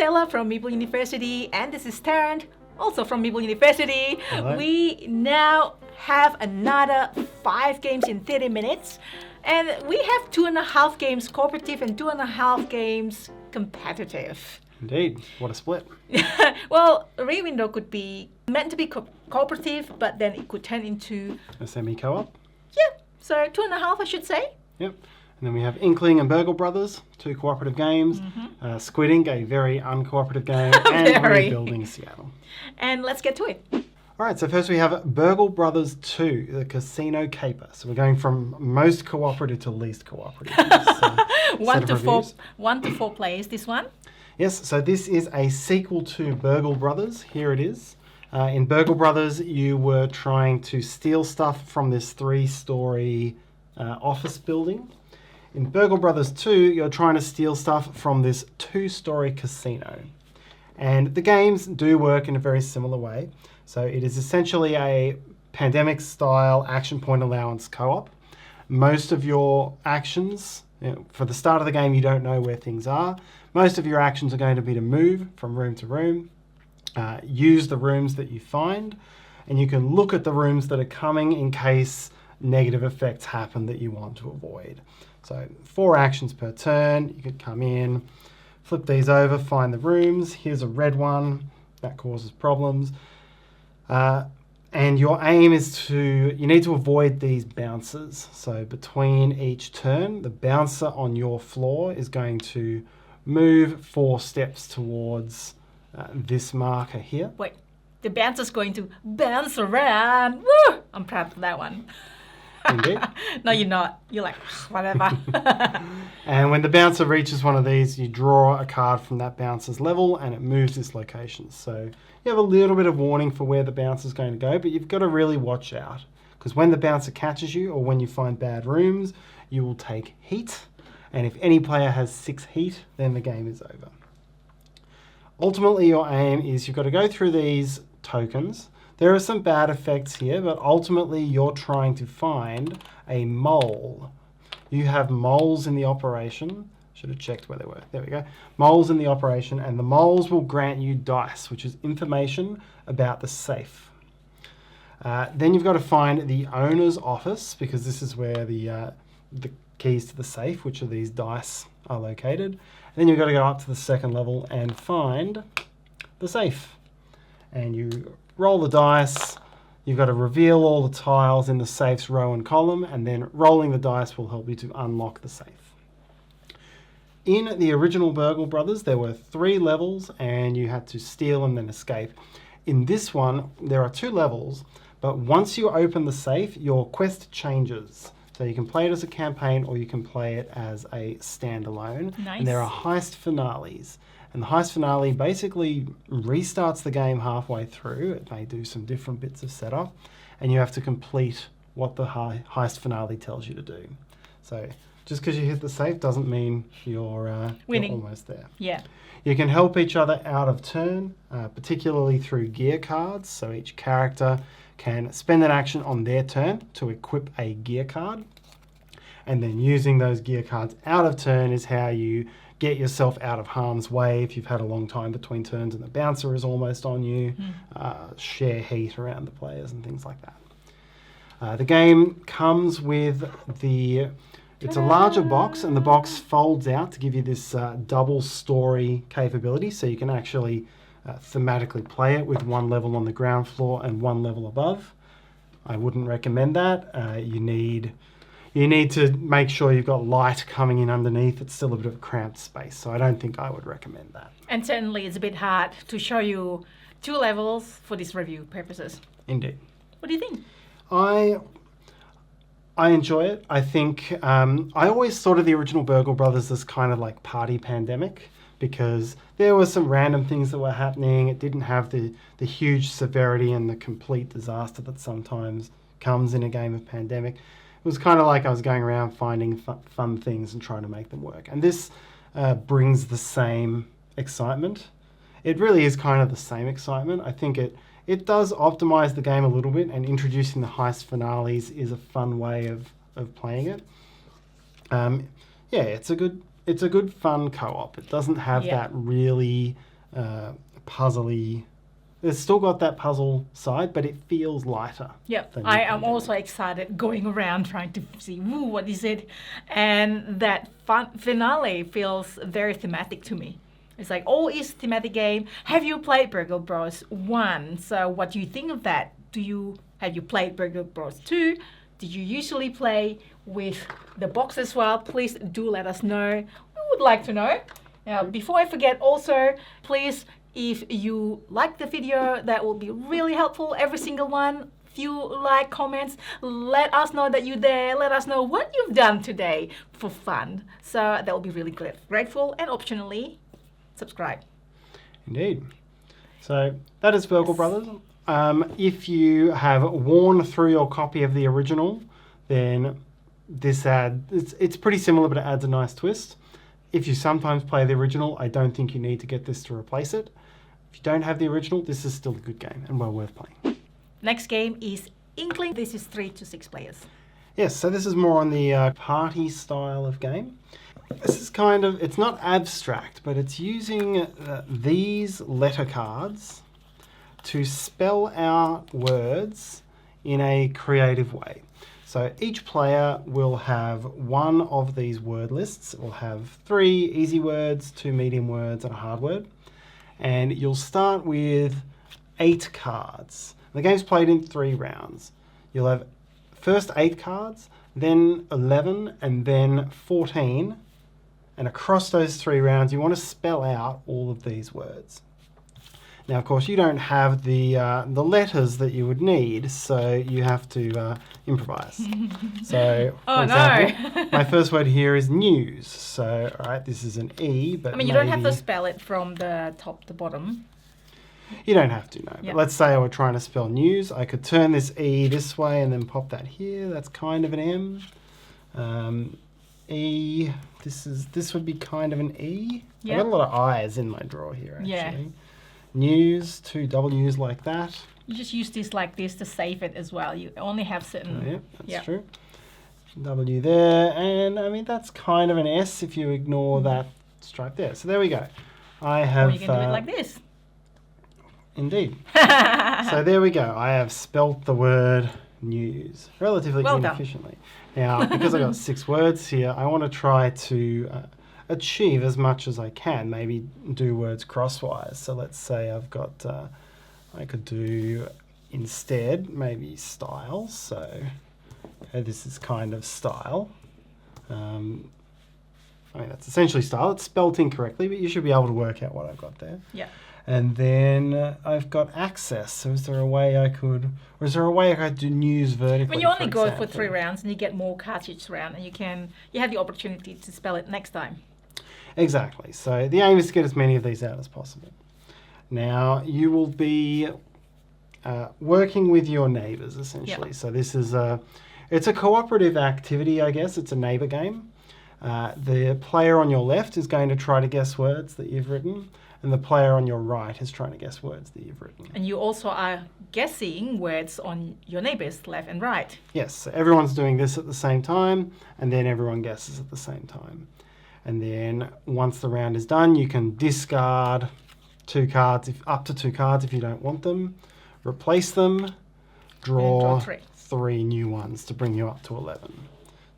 Stella from Meeple University, and this is Tarrant, also from Meeple University. Hello. We now have another 5 games in 30 minutes, and we have 2.5 games cooperative and 2.5 games competitive. Indeed. What a split. Well, a Rear Window could be meant to be cooperative, but then it could turn into... A semi-co-op. Yeah, so 2.5 I should say. Yep. And then we have Inkling and Burgle Brothers, 2 cooperative games. Squid Inc, a very uncooperative game. And Rebuilding Seattle. And let's get to it. All right, so first we have Burgle Brothers 2, the Casino Caper. So we're going from most cooperative to least cooperative. 1 to 4 players, this one. Yes, so this is a sequel to Burgle Brothers. Here it is. In Burgle Brothers, you were trying to steal stuff from this 3-story office building. In Burgle Brothers 2, you're trying to steal stuff from this 2-story casino. And the games do work in a very similar way. So it is essentially a pandemic-style action point allowance co-op. Most of your actions, for the start of the game, you don't know where things are. Most of your actions are going to be to move from room to room, use the rooms that you find, and you can look at the rooms that are coming in case negative effects happen that you want to avoid. So 4 actions per turn. You could come in, flip these over, find the rooms. Here's a red one. That causes problems. And your aim is you need to avoid these bouncers. So between each turn, the bouncer on your floor is going to move 4 steps towards this marker here. Wait, the bouncer's going to bounce around. Woo! I'm proud of that one. Indeed. No, you're not. You're like, whatever. And when the bouncer reaches one of these, you draw a card from that bouncer's level and it moves this location. So you have a little bit of warning for where the bouncer's going to go, but you've got to really watch out. Because when the bouncer catches you or when you find bad rooms, you will take heat. And if any player has 6 heat, then the game is over. Ultimately, your aim is you've got to go through these tokens. There are some bad effects here, but ultimately you're trying to find a mole. You have moles in the operation. Should have checked where they were. There we go. Moles in the operation, and the moles will grant you dice, which is information about the safe. Then you've got to find the owner's office, because this is where the keys to the safe, which are these dice, are located. And then you've got to go up to the 2nd level and find the safe. And you roll the dice. You've got to reveal all the tiles in the safe's row and column, and then rolling the dice will help you to unlock the safe. In the original Burgle Brothers, there were 3 levels, and you had to steal and then escape. In this one, there are 2 levels, but once you open the safe, your quest changes. So you can play it as a campaign or you can play it as a standalone. Nice. And there are heist finales. And the heist finale basically restarts the game halfway through. It may do some different bits of setup. And you have to complete what the heist finale tells you to do. So just because you hit the safe doesn't mean you're almost there. Yeah. You can help each other out of turn, particularly through gear cards. So each character can spend an action on their turn to equip a gear card. And then using those gear cards out of turn is how you get yourself out of harm's way if you've had a long time between turns and the bouncer is almost on you. Share heat around the players and things like that. The game comes with it's a larger box, and the box folds out to give you this double story capability, so you can actually thematically play it with 1 level on the ground floor and 1 level above. I wouldn't recommend that. You need to make sure you've got light coming in underneath. It's still a bit of a cramped space, so I don't think I would recommend that. And certainly it's a bit hard to show you 2 levels for this review purposes. Indeed. What do you think? I enjoy it. I think I always thought of the original Burgle Brothers as kind of like Party Pandemic, because there were some random things that were happening. It didn't have the huge severity and the complete disaster that sometimes comes in a game of Pandemic. It was kind of like I was going around finding fun things and trying to make them work. And this brings the same excitement. It really is kind of the same excitement. I think it does optimize the game a little bit, and introducing the heist finales is a fun way of playing it. It's a good fun co-op. It doesn't have that really puzzly. It's still got that puzzle side, but it feels lighter. Yep, than I Meeple am also excited going around trying to see, ooh, what is it? And that finale feels very thematic to me. It's like, oh, it's a thematic game. Have you played Burgle Bros. 1? So what do you think of that? Have you played Burgle Bros. 2? Did you usually play with the box as well? Please do let us know. We would like to know. Now, before I forget also, please, if you like the video, that will be really helpful. Every single one. Few like, comments. Let us know that you're there. Let us know what you've done today for fun. So that will be really grateful. And optionally, subscribe. Indeed. So that is Burgle Brothers. If you have worn through your copy of the original, then it's pretty similar, but it adds a nice twist. If you sometimes play the original, I don't think you need to get this to replace it. If you don't have the original, this is still a good game and well worth playing. Next game is Inkling. This is 3 to 6 players. Yes, so this is more on the party style of game. This is it's not abstract, but it's using these letter cards to spell out words in a creative way. So each player will have one of these word lists. It will have 3 easy words, 2 medium words, and a hard word. And you'll start with 8 cards. The game's played in 3 rounds. You'll have first 8 cards, then 11, and then 14. And across those 3 rounds, you want to spell out all of these words. Now, of course, you don't have the letters that you would need, so you have to improvise. So, for example, my first word here is news. So, all right, this is an E, but you don't have to spell it from the top to bottom. You don't have to, no. Yep. But let's say I were trying to spell news. I could turn this E this way and then pop that here. That's kind of an M. E, this would be kind of an E. Yep. I've got a lot of I's in my drawer here, actually. Yeah. News, 2 W's like that. You just use this like this to save it as well. You only have certain... That's true. W there, and that's kind of an S if you ignore that stripe there. So there we go. I have... Or you can do it like this. Indeed. So there we go. I have spelt the word news relatively inefficiently. Now, because I've got 6 words here, I want to try to achieve as much as I can, maybe do words crosswise. So let's say I've got, I could do instead maybe style. So this is kind of style. That's essentially style. It's spelt incorrectly, but you should be able to work out what I've got there. Yeah. And then I've got access. So is there a way I could do news vertically? You only go for 3 rounds and you get more cards each round, and you have the opportunity to spell it next time. Exactly. So the aim is to get as many of these out as possible. Now you will be working with your neighbours essentially. Yep. So this is it's a cooperative activity, I guess. It's a neighbour game. The player on your left is going to try to guess words that you've written, and the player on your right is trying to guess words that you've written. And you also are guessing words on your neighbours left and right. Yes, so everyone's doing this at the same time, and then everyone guesses at the same time. And then once the round is done, you can discard 2 cards, up to 2 cards if you don't want them, replace them, draw 3 new ones to bring you up to 11.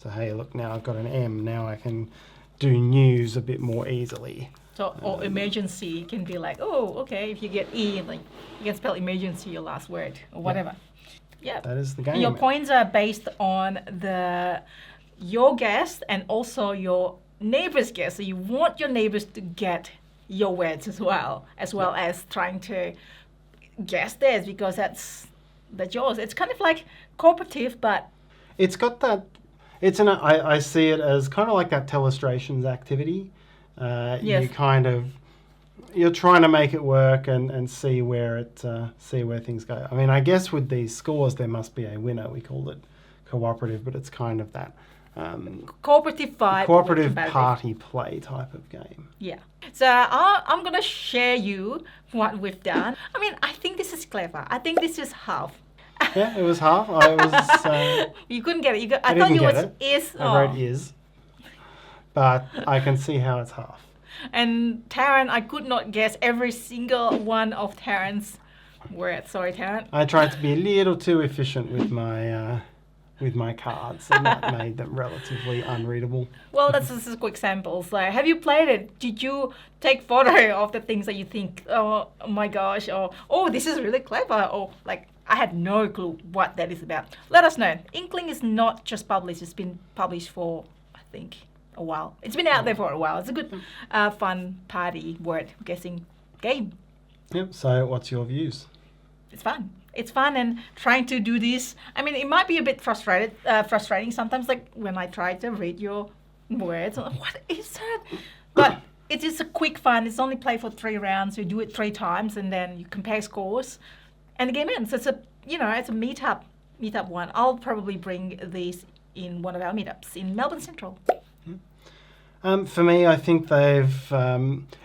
So hey, look, now I've got an M. Now I can do news a bit more easily. So, or emergency can be like, oh, okay, if you get E, like you can spell emergency your last word or whatever. Yeah. That is the game. And your points are based on your guess and also your neighbor's guess. So you want your neighbors to get your words as well as trying to guess theirs, because that's yours. It's kind of like cooperative, but it's got that. I see it as kind of like that telestrations activity. Yes. You're trying to make it work and see where things go. I mean, I guess with these scores there must be a winner. We called it cooperative, but it's kind of that cooperative vibe, cooperative party play type of game. Yeah. So I'm gonna share you what we've done. I mean, I think this is clever. I think this is half. Yeah, it was half. I was. You couldn't get it. I thought you was is. I wrote is, but I can see how it's half. And Tarrant, I could not guess every single one of Tarrant's words. Sorry, Tarrant. I tried to be a little too efficient with my cards, and that made them relatively unreadable. Well, that's just a quick sample. So, have you played it? Did you take photo of the things that you think, oh my gosh, or oh, this is really clever, or like, I had no clue what that is about. Let us know. Inkling is not just published, it's been published for, I think, a while. It's been out there for a while. It's a good, fun party word guessing game. Yep, so what's your views? It's fun. It's fun, and trying to do this, I mean, it might be a bit frustrating sometimes, like when I try to read your words. I'm like, what is that? But it is a quick fun. It's only play for 3 rounds. You do it 3 times, and then you compare scores, and the game ends. It's a meetup one. I'll probably bring these in one of our meetups in Melbourne Central. For me, I think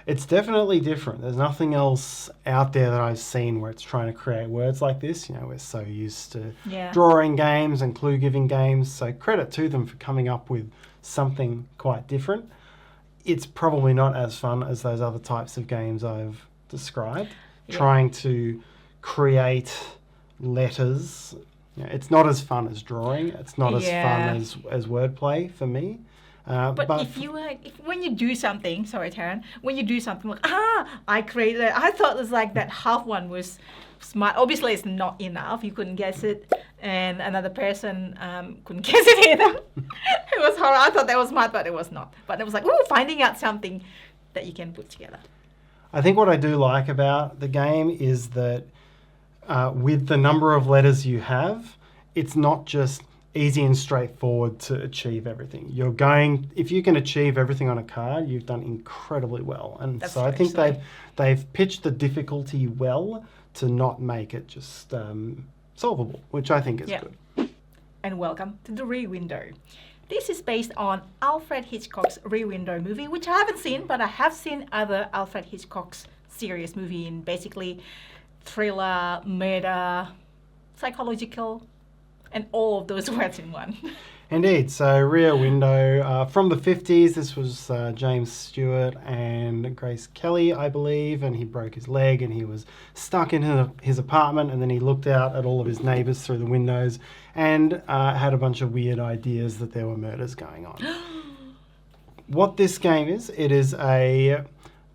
it's definitely different. There's nothing else out there that I've seen where it's trying to create words like this. We're so used to drawing games and clue-giving games, so credit to them for coming up with something quite different. It's probably not as fun as those other types of games I've described. Trying to create letters. It's not as fun as drawing. It's not as fun as wordplay for me. But when you do something, sorry, Tarrant, when you do something like, I created it, I thought it was like that half one was smart. Obviously, it's not enough. You couldn't guess it, and another person couldn't guess it either. It was horrible. I thought that was smart, but it was not. But it was like, finding out something that you can put together. I think what I do like about the game is that with the number of letters you have, it's not just easy and straightforward to achieve everything. If you can achieve everything on a card, you've done incredibly well. And That's so I think they've pitched the difficulty well to not make it just solvable, which I think is good. And welcome to the Rear Window. This is based on Alfred Hitchcock's Rear Window movie, which I haven't seen, but I have seen other Alfred Hitchcock's serious movie in basically thriller, murder, psychological, and all of those words in one. Indeed. So Rear Window, from the 50s, this was James Stewart and Grace Kelly, I believe, and he broke his leg and he was stuck in his apartment, and then he looked out at all of his neighbours through the windows and had a bunch of weird ideas that there were murders going on. What this game is, it is a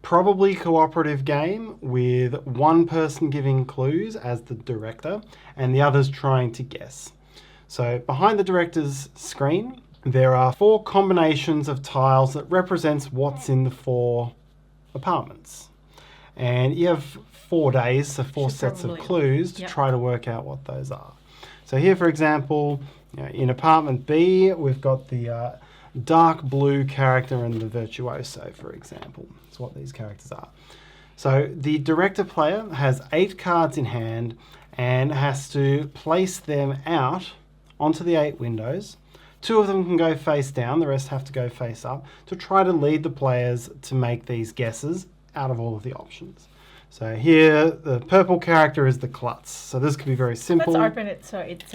probably cooperative game with one person giving clues as the director and the others trying to guess. So behind the director's screen, there are 4 combinations of tiles that represents what's in the 4 apartments. And you have 4 days, so 4 sets of clues to try to work out what those are. So here, for example, in apartment B, we've got the dark blue character and the virtuoso, for example. That's what these characters are. So the director player has 8 cards in hand and has to place them out onto the 8 windows. 2 of them can go face down, the rest have to go face up, to try to lead the players to make these guesses out of all of the options. So here, the purple character is the klutz. So this could be very simple. Let's open it so it's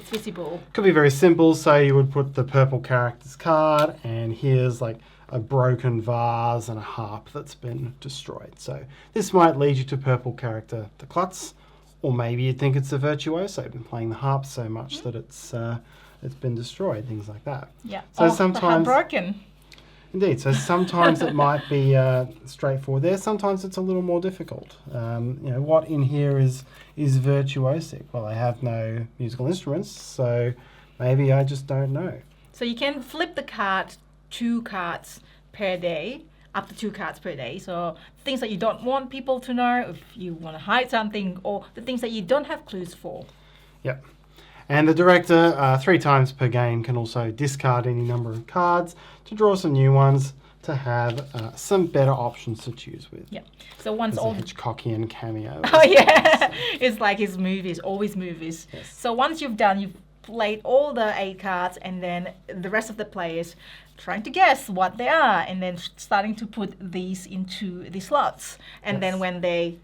visible. Could be very simple. So you would put the purple character's card, and here's like a broken vase and a harp that's been destroyed. So this might lead you to purple character, the klutz, or maybe you'd think it's a virtuoso, been playing the harp so much that it's been destroyed, things like that. Yeah. So sometimes the harp broken. Indeed. So sometimes it might be straightforward there. Sometimes it's a little more difficult. What in here is virtuosic? Well, I have no musical instruments, so maybe I just don't know. So you can flip the card 2 cards per day, up to 2 cards per day. So things that you don't want people to know, if you want to hide something, or the things that you don't have clues for. Yep. And the director, 3 times per game, can also discard any number of cards to draw some new ones to have some better options to choose with. Yeah. So once all the Hitchcockian cameo. Oh yeah, it's like his movies, always movies. Yes. So once you've played all the 8 cards, and then the rest of the players trying to guess what they are, and then starting to put these into the slots. And then when they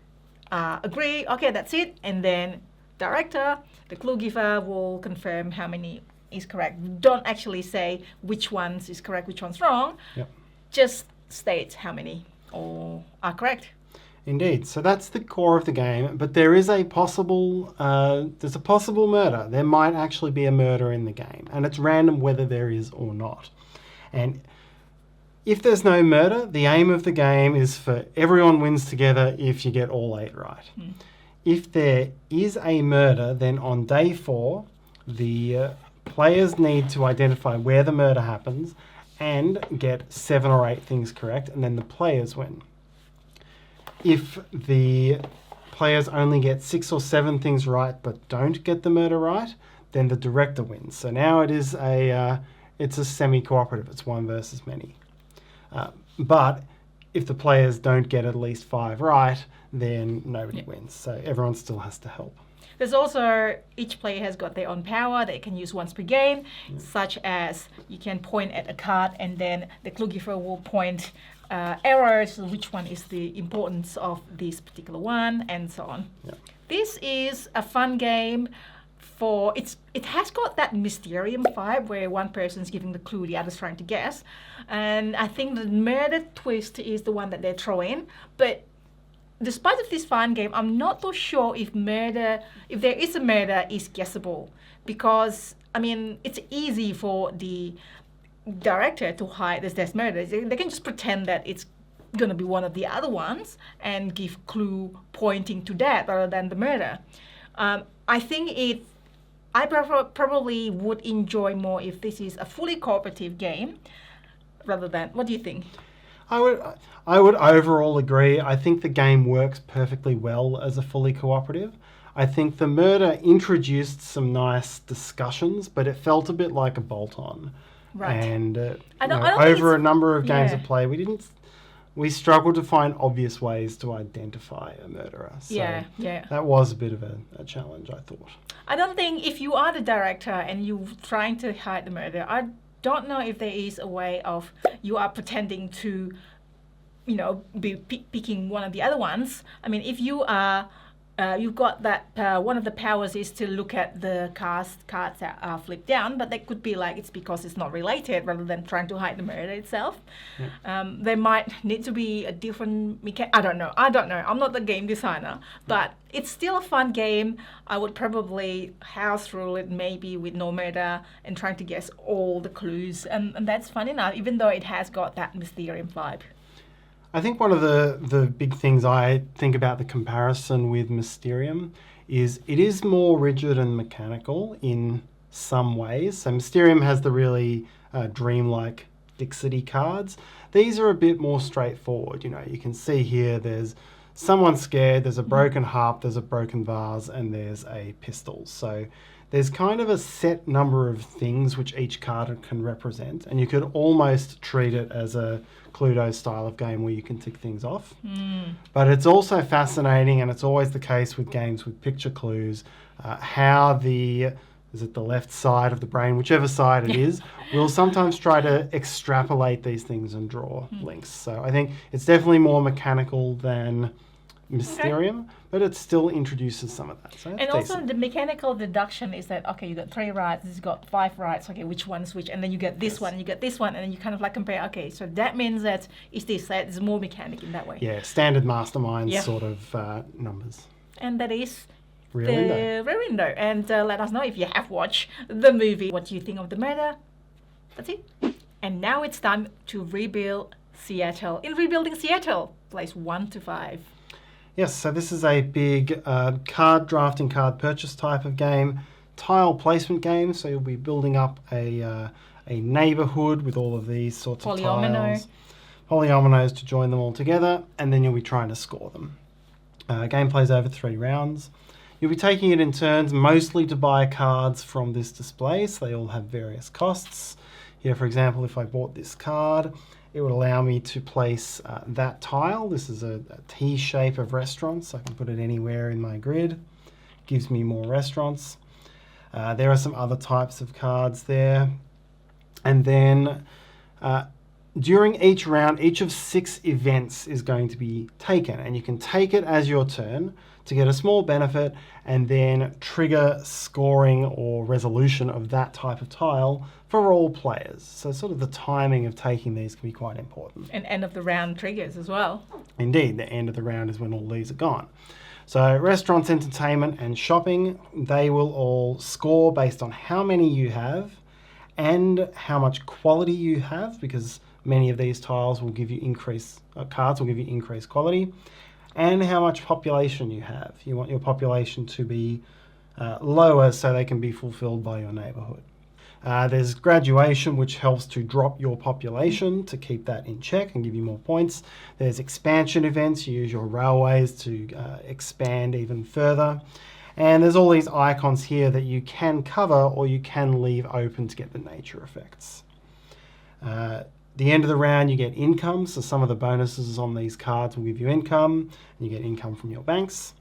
agree, okay, that's it, and then director, the clue giver, will confirm how many is correct. Don't actually say which ones is correct, which one's wrong. Yep. Just states how many all are correct. Indeed. So that's the core of the game, but there is a possible murder. There might actually be a murder in the game, and it's random whether there is or not. And if there's no murder, the aim of the game is for everyone wins together if you get all 8 right. If there is a murder, then on day 4, the players need to identify where the murder happens and get 7 or 8 things correct, and then the players win. If the players only get 6 or 7 things right but don't get the murder right, then the director wins. So now it's a semi-cooperative. It's one versus many. But if the players don't get at least 5 right, then nobody wins. So everyone still has to help. There's also, each player has got their own power they can use once per game, such as you can point at a card and then the clue giver will point arrows, which one is the importance of this particular one, and so on. This is a fun game for, it has got that Mysterium vibe where one person's giving the clue, the other's trying to guess. And I think the murder twist is the one that they throw in. But despite of this fun game, I'm not so sure if there is a murder, is guessable. Because, I mean, it's easy for the director to hide there's murder. They can just pretend that it's going to be one of the other ones and give clue pointing to that rather than the murder. I think I probably would enjoy more if this is a fully cooperative game rather than, what do you think? I would overall agree. I think the game works perfectly well as a fully cooperative. I think the murder introduced some nice discussions, but it felt a bit like a bolt-on. Right. And I don't over a number of games of play, we struggled to find obvious ways to identify a murderer. So that was a bit of a challenge, I thought. I don't think if you are the director and you're trying to hide the murder, I don't know if there is a way of you are pretending to, be picking one of the other ones. I mean, if you are, you've got that, one of the powers is to look at the cards that are flipped down, but that could be like it's because it's not related rather than trying to hide the murder itself. There might need to be a different mechanic. I don't know. I'm not the game designer, but it's still a fun game. I would probably house rule it maybe with no murder and trying to guess all the clues, and that's fun enough, even though it has got that Mysterium vibe. I think one of the big things I think about the comparison with Mysterium is it is more rigid and mechanical in some ways. So Mysterium has the really dreamlike Dixity cards. These are a bit more straightforward. You can see here there's someone scared, there's a broken harp, there's a broken vase, and there's a pistol. So there's kind of a set number of things which each card can represent, and you could almost treat it as a Cluedo style of game where you can tick things off. But it's also fascinating, and it's always the case with games with picture clues, how is it the left side of the brain, whichever side it is, will sometimes try to extrapolate these things and draw links. So I think it's definitely more mechanical than Mysterium, but it still introduces some of that. So and also the mechanical deduction is that, okay, you got 3 rights, this got 5 rights, okay, which one's which? And then you get this one, you get this one, and then you kind of like compare, okay, so that means that it's this, that is more mechanic in that way. Yeah, standard mastermind sort of numbers. And that is Rear Window. And let us know if you have watched the movie, what do you think of the murder? That's it. And now it's time to rebuild Seattle. In rebuilding Seattle, place 1 to 5. Yes, so this is a big card drafting, card purchase type of game, tile placement game. So you'll be building up a neighborhood with all of these sorts of tiles. Polyominoes to join them all together, and then you'll be trying to score them. Game plays over 3 rounds. You'll be taking it in turns, mostly to buy cards from this display, so they all have various costs. Here, for example, if I bought this card, it would allow me to place that tile. This is a T shape of restaurants. I can put it anywhere in my grid. Gives me more restaurants. There are some other types of cards there. And then During each round, each of 6 events is going to be taken, and you can take it as your turn to get a small benefit and then trigger scoring or resolution of that type of tile for all players. So sort of the timing of taking these can be quite important. And end of the round triggers as well. Indeed, the end of the round is when all these are gone. So restaurants, entertainment and shopping, they will all score based on how many you have and how much quality you have, because many of these tiles will give you cards will give you increased quality, and how much population you have. You want your population to be lower so they can be fulfilled by your neighborhood. There's graduation, which helps to drop your population to keep that in check and give you more points. There's expansion events. You use your railways to expand even further. And there's all these icons here that you can cover or you can leave open to get the nature effects. The end of the round, you get income. So some of the bonuses on these cards will give you income, and you get income from your banks.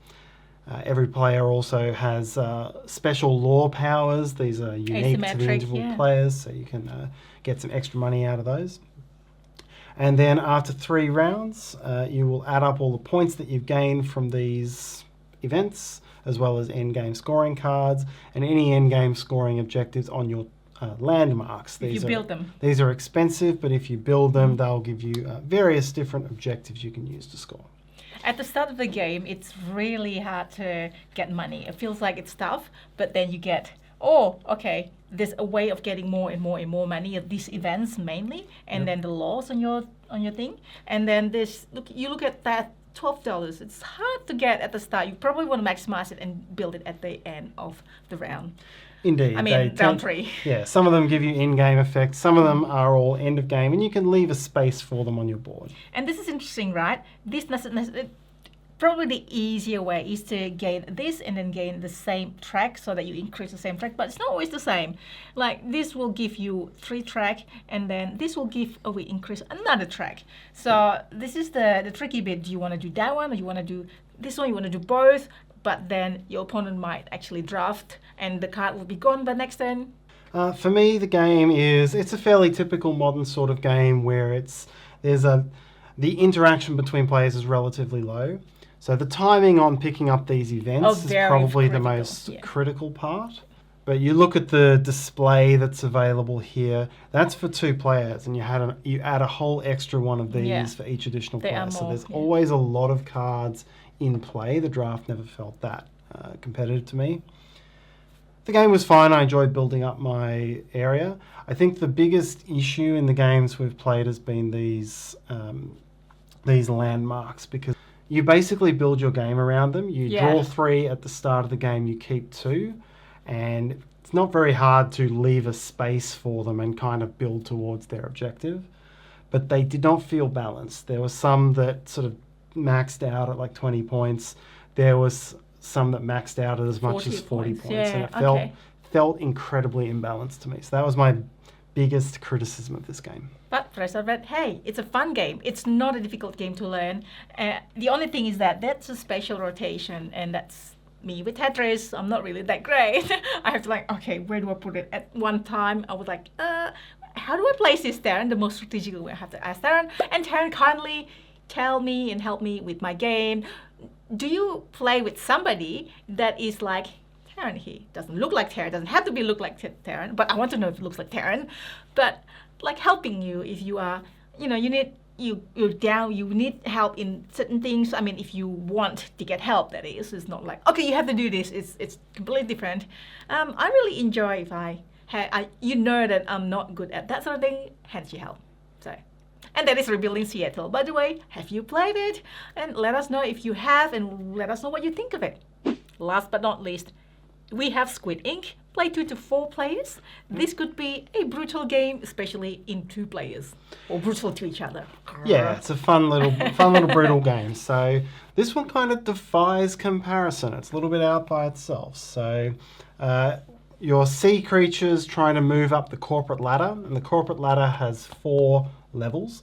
Every player also has special law powers. These are unique to the individual players, so you can get some extra money out of those. And then after 3 rounds, you will add up all the points that you've gained from these events, as well as end-game scoring cards, and any end-game scoring objectives on your landmarks. If you build them. These are expensive, but if you build them, they'll give you various different objectives you can use to score. At the start of the game, it's really hard to get money. It feels like it's tough, but then you get, there's a way of getting more and more and more money at these events mainly, and then the laws on your thing. And then you look at that $12. It's hard to get at the start. You probably want to maximize it and build it at the end of the round. Indeed. I mean, round 3. Yeah, some of them give you in-game effects. Some of them are all end of game, and you can leave a space for them on your board. And this is interesting, right? This doesn't probably the easier way is to gain this and then gain the same track so that you increase the same track, but it's not always the same. Like this will give you 3 track, and then this will increase another track. So this is the tricky bit. Do you want to do that one, or you want to do this one? You want to do both, but then your opponent might actually draft and the card will be gone by next turn. For me, the game it's a fairly typical modern sort of game where the interaction between players is relatively low. So the timing on picking up these events is probably the most critical part. But you look at the display that's available here, that's for 2 players, and you add a whole extra one of these for each additional player. So there's always a lot of cards in play. The draft never felt that competitive to me. The game was fine. I enjoyed building up my area. I think the biggest issue in the games we've played has been these landmarks, because you basically build your game around them. You draw 3 at the start of the game, you keep 2, and it's not very hard to leave a space for them and kind of build towards their objective. But they did not feel balanced. There were some that sort of maxed out at like 20 points. There was some that maxed out at as much as 40 points. And it felt incredibly imbalanced to me. So that was my biggest criticism of this game. But for I read, hey, it's a fun game. It's not a difficult game to learn. The only thing is that's a spatial rotation, and that's me with Tetris. I'm not really that great. I have to where do I put it? At one time, I was like, how do I place this Tarrant? The most strategical way I have to ask Tarrant. And Tarrant kindly tell me and help me with my game. Do you play with somebody that is like Tarrant? He doesn't look like Tarrant. Doesn't have to be look like Tarrant, but I want to know if it looks like Tarrant. But like helping you if you are, you're down, you need help in certain things. I mean, if you want to get help, that is. It's not like, okay, you have to do this. It's completely different. I really enjoy if that I'm not good at that sort of thing, hence you help. So, and that is Rebuilding Seattle. By the way, have you played it? And let us know if you have, and let us know what you think of it. Last but not least, we have Squid Inc. Play 2 to 4 players. This could be a brutal game, especially in 2 players, or brutal to each other. Yeah, it's a fun little brutal game. So this one kind of defies comparison. It's a little bit out by itself. So your sea creatures trying to move up the corporate ladder, and the corporate ladder has 4 levels.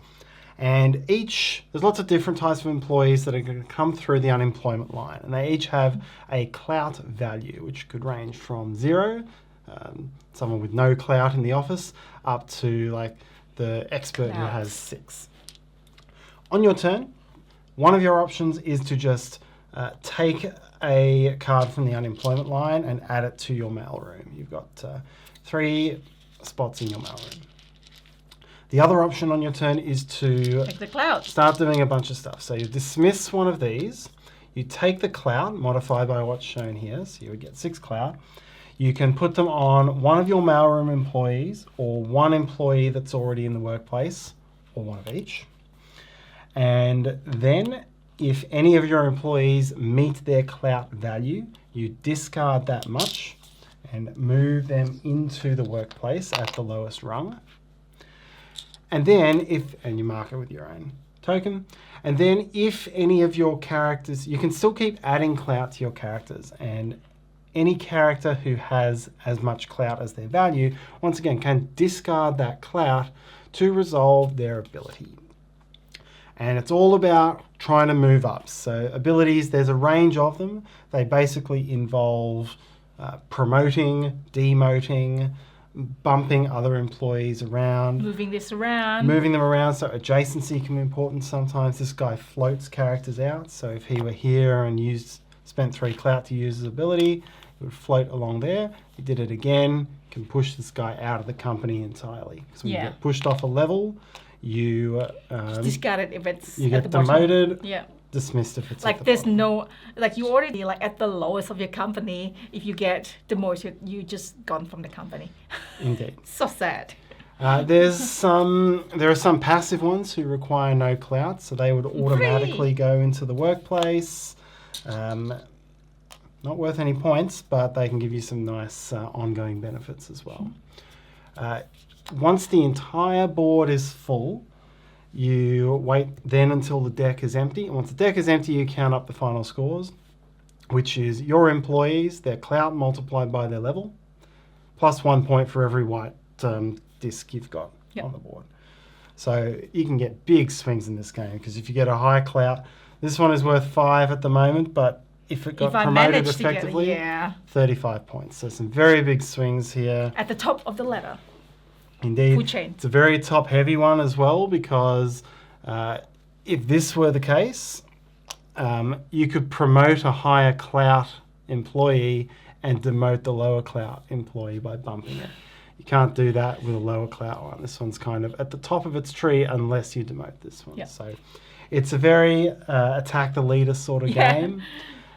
And there's lots of different types of employees that are going to come through the unemployment line, and they each have a clout value, which could range from 0, someone with no clout in the office, up to like the expert who Clouds. has 6. On your turn, one of your options is to just take a card from the unemployment line and add it to your mailroom. You've got 3 spots in your mailroom. The other option on your turn is to Like the clouds. start doing a bunch of stuff. So you dismiss one of these, you take the clout, modified by what's shown here, so you would get 6 clout. You can put them on one of your mailroom employees or one employee that's already in the workplace, or one of each. And then if any of your employees meet their clout value, you discard that much and move them into the workplace at the lowest rung. And then and you mark it with your own token. And then if any of your characters, you can still keep adding clout to your characters, and any character who has as much clout as their value, once again, can discard that clout to resolve their ability. And it's all about trying to move up. So abilities, there's a range of them. They basically involve promoting, demoting, bumping other employees around. Moving this around. Moving them around, so adjacency can be important sometimes. This guy floats characters out, so if he were here and spent 3 clout to use his ability, it would float along there. He did it again, can push this guy out of the company entirely. So when you get pushed off a level, you discard it if it's you at get the bottom. demoted, Yeah. dismissed if it's Like at the there's bottom. no, like you already like at the lowest of your company. If you get demoted, you just gone from the company. Indeed. So sad. There are some passive ones who require no clout, so they would automatically go into the workplace. Not worth any points, but they can give you some nice ongoing benefits as well. Once the entire board is full, you wait then until the deck is empty. And once the deck is empty, you count up the final scores, which is your employees, their clout multiplied by their level, plus 1 point for every white disc you've got on the board. So you can get big swings in this game, because if you get a high clout, this one is worth 5 at the moment, but if it got promoted effectively, 35 points. So some very big swings here. At the top of the ladder. Indeed. Food chain. It's a very top heavy one as well, because if this were the case, you could promote a higher clout employee and demote the lower clout employee by bumping it. You can't do that with a lower clout one. This one's kind of at the top of its tree unless you demote this one. Yep. So it's a very attack the leader sort of game.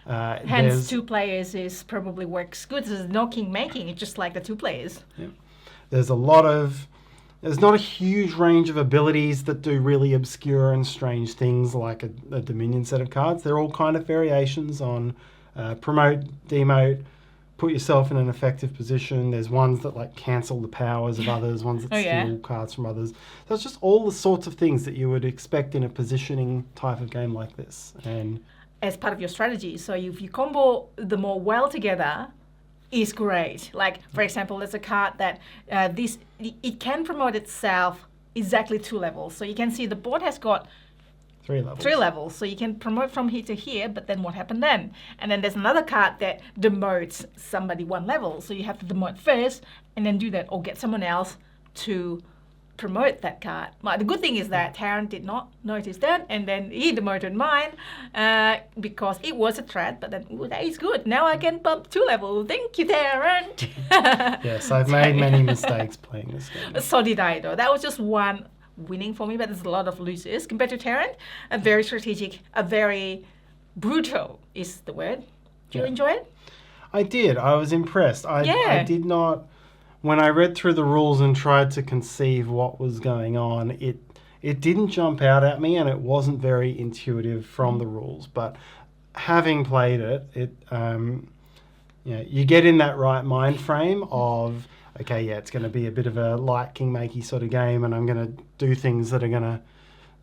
Hence, 2 players is probably works good. There's no king making. It's just like the 2 players. Yeah. There's not a huge range of abilities that do really obscure and strange things like a Dominion set of cards. They're all kind of variations on promote, demote, put yourself in an effective position. There's ones that like cancel the powers of others, ones that steal cards from others. So it's just all the sorts of things that you would expect in a positioning type of game like this. And as part of your strategy. So if you combo them all well together, is great. Like, for example, there's a card that it can promote itself exactly 2 levels. So you can see the board has got 3 levels. 3 levels. So you can promote from here to here, but then what happened then? And then there's another card that demotes somebody 1 level. So you have to demote first and then do that, or get someone else to promote that card. But the good thing is that Tarrant did not notice that, and then he demoted mine because it was a threat, but then, that is good. Now I can bump 2 levels. Thank you, Tarrant. Yes, I've made many mistakes playing this game. So did I, though. That was just one winning for me, but there's a lot of losers compared to Tarrant. A very strategic, a very brutal is the word. Did you enjoy it? I did. I was impressed. I did not... When I read through the rules and tried to conceive what was going on, it didn't jump out at me, and it wasn't very intuitive from the rules. But having played it, you get in that right mind frame of, okay, it's going to be a bit of a light kingmakey sort of game, and I'm going to do things that are going to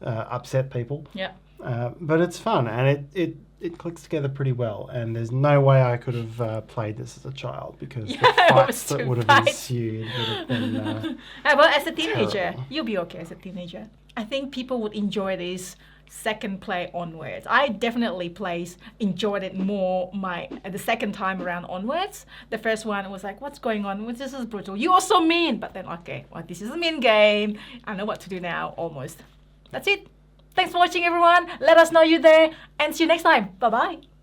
upset people. Yeah. But it's fun, and it clicks together pretty well, and there's no way I could have played this as a child, because the fights that would have ensued would have been well, as a teenager, terrible. you'll be okay as a teenager. I think people would enjoy this second play onwards. I definitely enjoyed it more the second time around onwards. The first one was like, what's going on? This is brutal. You are so mean. But then, okay, well, this is a mean game. I know what to do now, almost. That's it. Thanks for watching, everyone. Let us know you're there, and see you next time. Bye-bye.